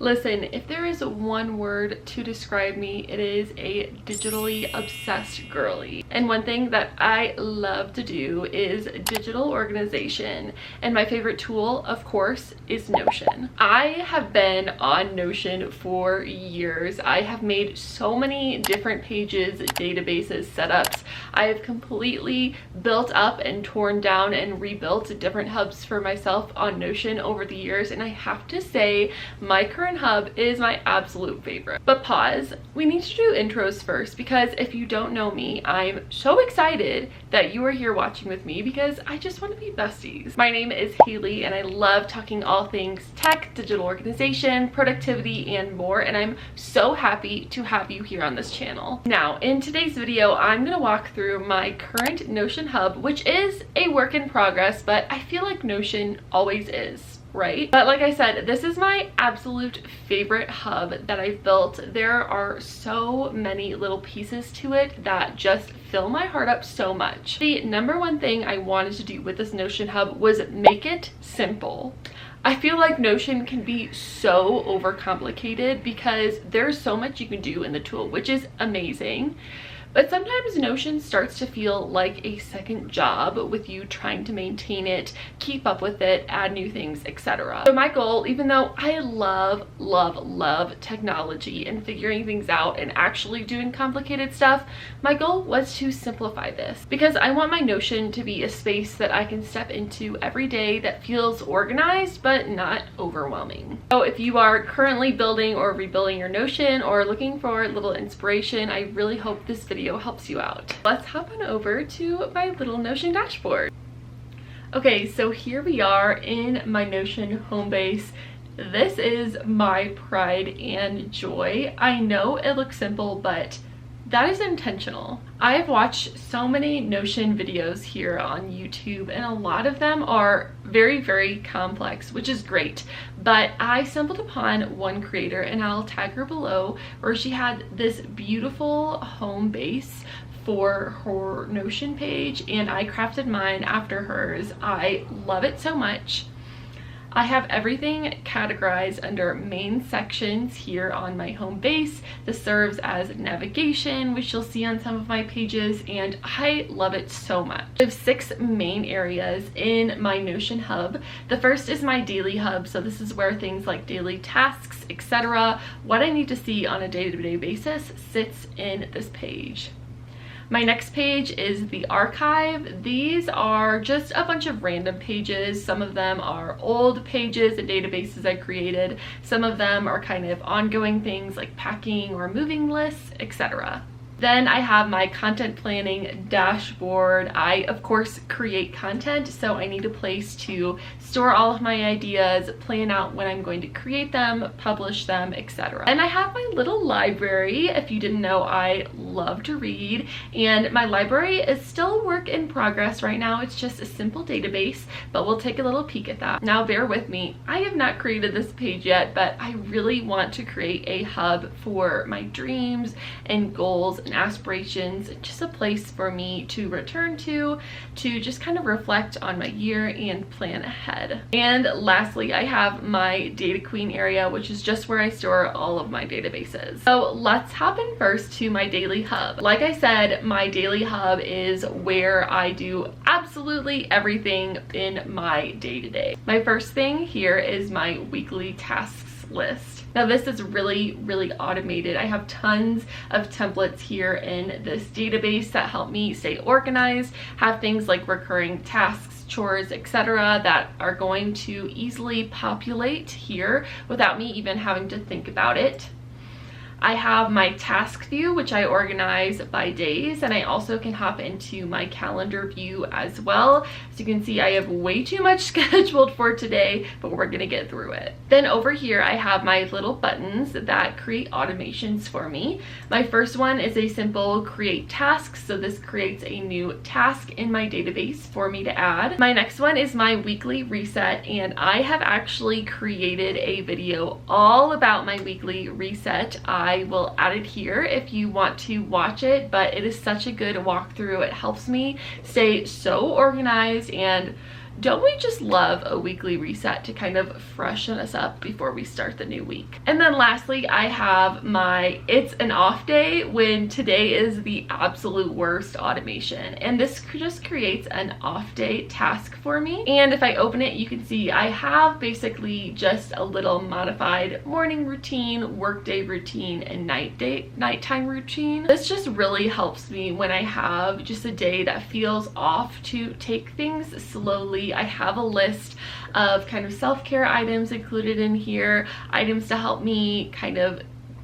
Listen, if there is one word to describe me, it is a digitally obsessed girly. And one thing that I love to do is digital organization. And my favorite tool, of course, is Notion. I have been on Notion for years. I have made so many different pages, databases, setups. I have completely built up and torn down and rebuilt different hubs for myself on Notion over the years. And I have to say, my current hub is my absolute favorite. But pause, we need to do intros first, because if you don't know me, I'm so excited that you are here watching with me because I just want to be besties. My name is Haley and I love talking all things tech, digital organization, productivity, and more, and I'm so happy to have you here on this channel. Now, in today's video, I'm gonna walk through my current Notion hub, which is a work in progress, but I feel like Notion always is, right? But like I said, this is my absolute favorite hub that I've built. There are so many little pieces to it that just fill my heart up so much. The number one thing I wanted to do with this Notion hub was make it simple. I feel like Notion can be so overcomplicated because there's so much you can do in the tool, which is amazing. But sometimes Notion starts to feel like a second job with you trying to maintain it, keep up with it, add new things, etc. So my goal, even though I love technology and figuring things out and actually doing complicated stuff, my goal was to simplify this because I want my Notion to be a space that I can step into every day that feels organized but not overwhelming. So if you are currently building or rebuilding your Notion or looking for a little inspiration, I really hope this video helps you out. Let's hop on over to my little Notion dashboard. Okay, so here we are in my Notion home base. This is my pride and joy. I know it looks simple, but that is intentional. I've watched so many Notion videos here on YouTube, and a lot of them are very complex, which is great. But I stumbled upon one creator, and I'll tag her below, where she had this beautiful home base for her Notion page, and I crafted mine after hers. I love it so much. I have everything categorized under main sections here on my home base. This serves as navigation, which you'll see on some of my pages, and I love it so much. I have 6 main areas in my Notion hub. The first is my daily hub, so this is where things like daily tasks, etc., what I need to see on a day-to-day basis sits in this page. My next page is the archive. These are just a bunch of random pages. Some of them are old pages and databases I created. Some of them are kind of ongoing things like packing or moving lists, etc. Then I have my content planning dashboard. I, of course, create content, so I need a place to store all of my ideas, plan out when I'm going to create them, publish them, etc. And I have my little library. If you didn't know, I love to read, and my library is still a work in progress right now. It's just a simple database, but we'll take a little peek at that. Now, bear with me. I have not created this page yet, but I really want to create a hub for my dreams and goals and aspirations, just a place for me to return to just kind of reflect on my year and plan ahead. And lastly, I have my data queen area, which is just where I store all of my databases. So let's hop in first to my daily hub. Like I said, my daily hub is where I do absolutely everything in my day-to-day. My first thing here is my weekly tasks list. Now this is really automated. I have tons of templates here in this database that help me stay organized, have things like recurring tasks, chores, etc. that are going to easily populate here without me even having to think about it. I have my task view, which I organize by days, and I also can hop into my calendar view as well. As you can see, I have way too much scheduled for today, but we're gonna get through it. Then over here, I have my little buttons that create automations for me. My first one is a simple create tasks, so this creates a new task in my database for me to add. My next one is my weekly reset, and I have actually created a video all about my weekly reset. I will add it here if you want to watch it, but it is such a good walkthrough. It helps me stay so organized and don't we just love a weekly reset to kind of freshen us up before we start the new week? And then lastly, I have my it's an off day when today is the absolute worst automation. And this just creates an off day task for me. And if I open it, you can see I have basically just a little modified morning routine, workday routine, and nighttime routine. This just really helps me when I have just a day that feels off to take things slowly. I have a list of kind of self-care items included in here, items to help me kind of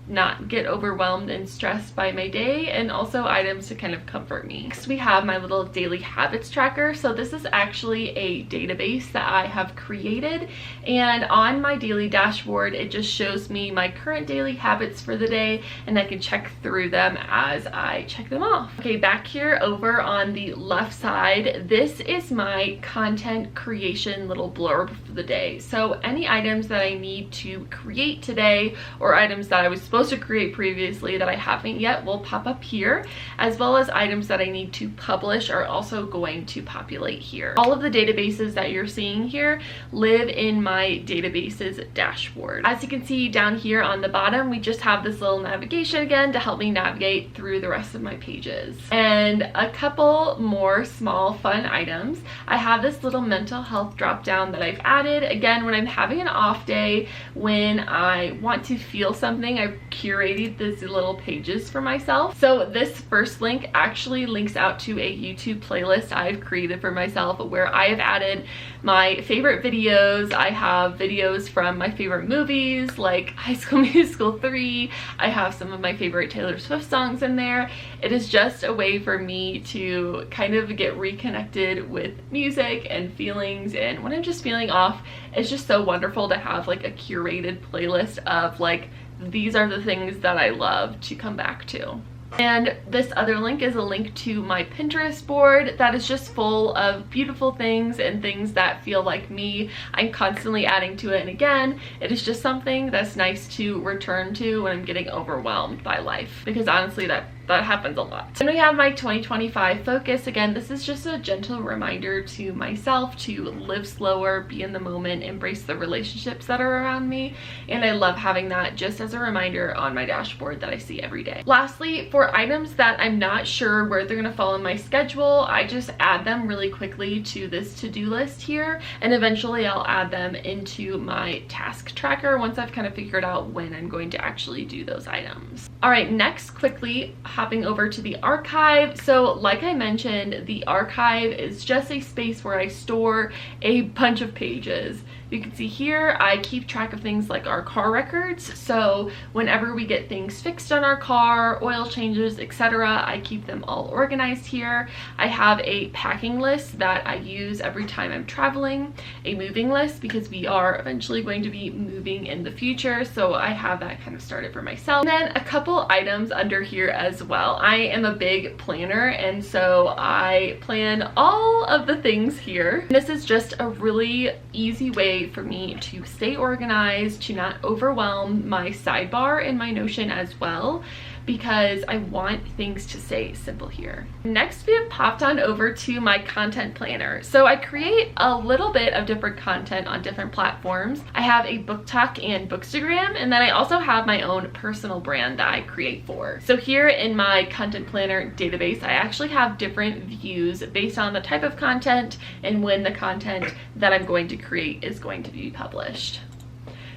not get overwhelmed and stressed by my day, and also items to kind of comfort me. Next, we have my little daily habits tracker. So this is actually a database that I have created, and on my daily dashboard it just shows me my current daily habits for the day, and I can check through them as I check them off. Okay, back here over on the left side, this is my content creation little blurb for the day. So any items that I need to create today, or items that I was supposed to create previously that I haven't yet, will pop up here, as well as items that I need to publish are also going to populate here. All of the databases that you're seeing here live in my databases dashboard. As you can see down here on the bottom, we just have this little navigation again to help me navigate through the rest of my pages. And a couple more small fun items. I have this little mental health drop down that I've added. Again, when I'm having an off day, when I want to feel something, I've curated these little pages for myself. So this first link actually links out to a YouTube playlist I've created for myself where I have added my favorite videos. I have videos from my favorite movies like High School Musical 3. I have some of my favorite Taylor Swift songs in there. It is just a way for me to kind of get reconnected with music and feelings, and when I'm just feeling off, it's just so wonderful to have like a curated playlist of like, these are the things that I love to come back to. And this other link is a link to my Pinterest board that is just full of beautiful things and things that feel like me. I'm constantly adding to it, and again, it is just something that's nice to return to when I'm getting overwhelmed by life, because honestly that happens a lot. Then we have my 2025 focus. Again, this is just a gentle reminder to myself to live slower, be in the moment, embrace the relationships that are around me, and I love having that just as a reminder on my dashboard that I see every day. Lastly, for items that I'm not sure where they're gonna fall in my schedule, I just add them really quickly to this to-do list here, and eventually I'll add them into my task tracker once I've kind of figured out when I'm going to actually do those items. All right, next, quickly hopping over to the archive. So like I mentioned, the archive is just a space where I store a bunch of pages. You can see here I keep track of things like our car records. So whenever we get things fixed on our car, oil changes, etc., I keep them all organized here. I have a packing list that I use every time I'm traveling, a moving list because we are eventually going to be moving in the future, so I have that kind of started for myself. And then a couple items under here as well. I am a big planner, and so I plan all of the things here. This is just a really easy way for me to stay organized, to not overwhelm my sidebar in my Notion as well, because I want things to stay simple here. Next, we have popped on over to my content planner. So I create a little bit of different content on different platforms. I have a BookTok and Bookstagram, and then I also have my own personal brand that I create for. So here in my content planner database, I actually have different views based on the type of content and when the content that I'm going to create is going to be published.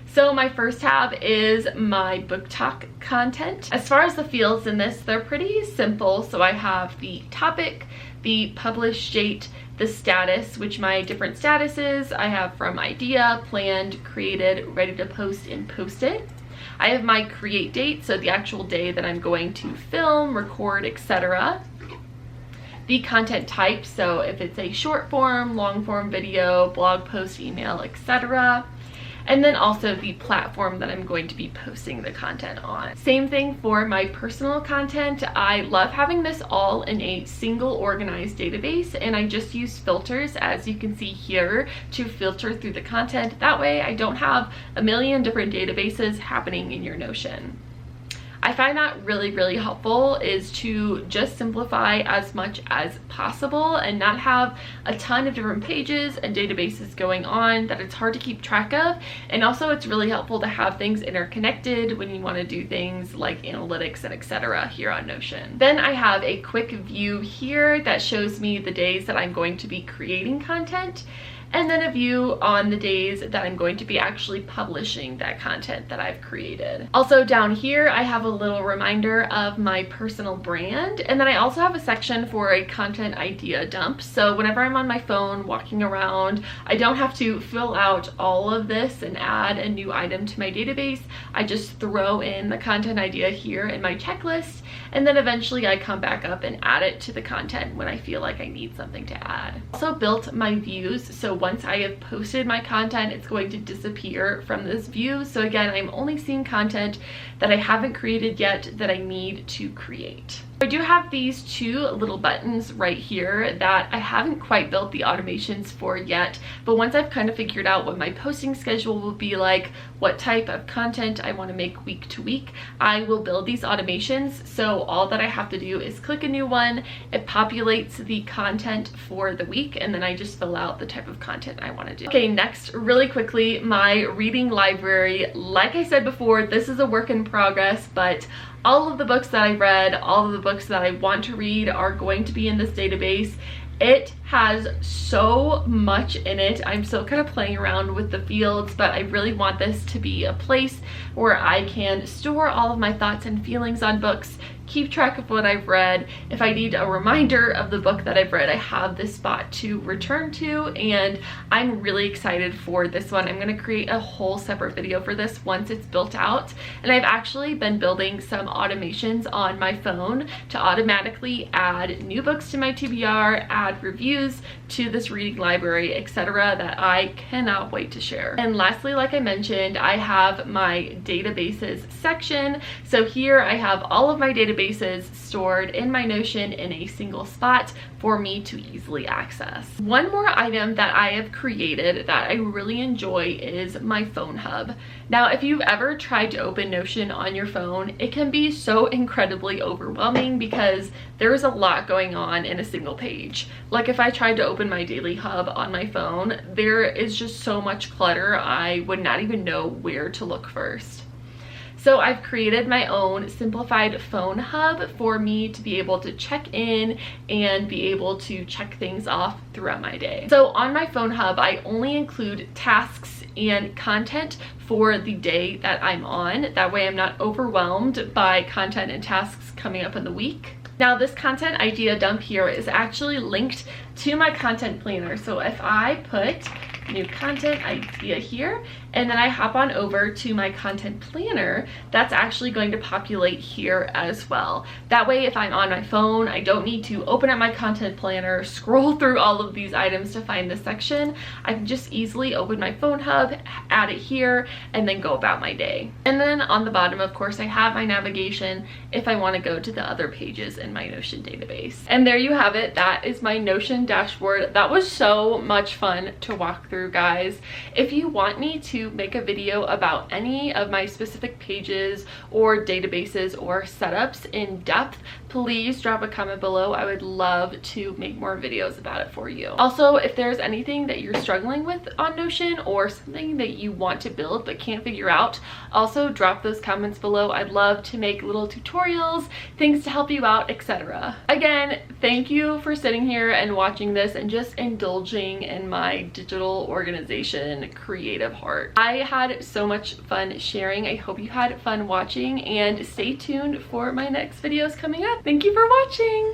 So my first tab is my BookTok content. As far as the fields in this, they're pretty simple. So I have the topic, the published date, the status, which my different statuses I have from idea, planned, created, ready to post, and posted. I have my create date, so the actual day that I'm going to film, record, etc. The content type, so if it's a short form, long form video, blog post, email, etc. And then also the platform that I'm going to be posting the content on. Same thing for my personal content. I love having this all in a single organized database, and I just use filters, as you can see here, to filter through the content. That way I don't have a million different databases happening in your Notion. I find that really helpful, is to just simplify as much as possible and not have a ton of different pages and databases going on that it's hard to keep track of. And also it's really helpful to have things interconnected when you want to do things like analytics and etc. here on Notion. Then I have a quick view here that shows me the days that I'm going to be creating content, and then a view on the days that I'm going to be actually publishing that content that I've created. Also down here, I have a little reminder of my personal brand, and then I also have a section for a content idea dump. So whenever I'm on my phone walking around, I don't have to fill out all of this and add a new item to my database. I just throw in the content idea here in my checklist, and then eventually I come back up and add it to the content when I feel like I need something to add. Also built my views, so once I have posted my content, it's going to disappear from this view. So again, I'm only seeing content that I haven't created yet that I need to create. I do have these two little buttons right here that I haven't quite built the automations for yet, but once I've kind of figured out what my posting schedule will be like, what type of content I want to make week to week, I will build these automations. So all that I have to do is click a new one, it populates the content for the week, and then I just fill out the type of content I want to do. Okay, next, really quickly, my reading library. Like I said before, this is a work in progress, but all of the books that I read, all of the books that I want to read are going to be in this database. It has so much in it. I'm still kind of playing around with the fields, but I really want this to be a place where I can store all of my thoughts and feelings on books, keep track of what I've read. If I need a reminder of the book that I've read, I have this spot to return to, and I'm really excited for this one. I'm going to create a whole separate video for this once it's built out, and I've actually been building some automations on my phone to automatically add new books to my TBR, add reviews to this reading library, etc. that I cannot wait to share. And lastly, like I mentioned, I have my databases section. So here I have all of my databases stored in my Notion in a single spot for me to easily access. One more item that I have created that I really enjoy is my phone hub. Now, if you've ever tried to open Notion on your phone, it can be so incredibly overwhelming because there's a lot going on in a single page. Like if I tried to open my daily hub on my phone, there is just so much clutter, I would not even know where to look first. So I've created my own simplified phone hub for me to be able to check in and be able to check things off throughout my day. So on my phone hub, I only include tasks and content for the day that I'm on. That way I'm not overwhelmed by content and tasks coming up in the week. Now this content idea dump here is actually linked to my content planner. So if I put new content idea here and then I hop on over to my content planner, that's actually going to populate here as well. That way if I'm on my phone, I don't need to open up my content planner, scroll through all of these items to find this section. I can just easily open my phone hub, add it here, and then go about my day. And then on the bottom, of course, I have my navigation if I want to go to the other pages in my Notion database. And there you have it. That is my Notion dashboard. That was so much fun to walk through, guys. If you want me to make a video about any of my specific pages or databases or setups in depth, please drop a comment below. I would love to make more videos about it for you. Also, if there's anything that you're struggling with on Notion or something that you want to build but can't figure out, also drop those comments below. I'd love to make little tutorials, things to help you out, etc. Again, thank you for sitting here and watching this and just indulging in my digital organization creative heart. I had so much fun sharing. I hope you had fun watching, and stay tuned for my next videos coming up. Thank you for watching.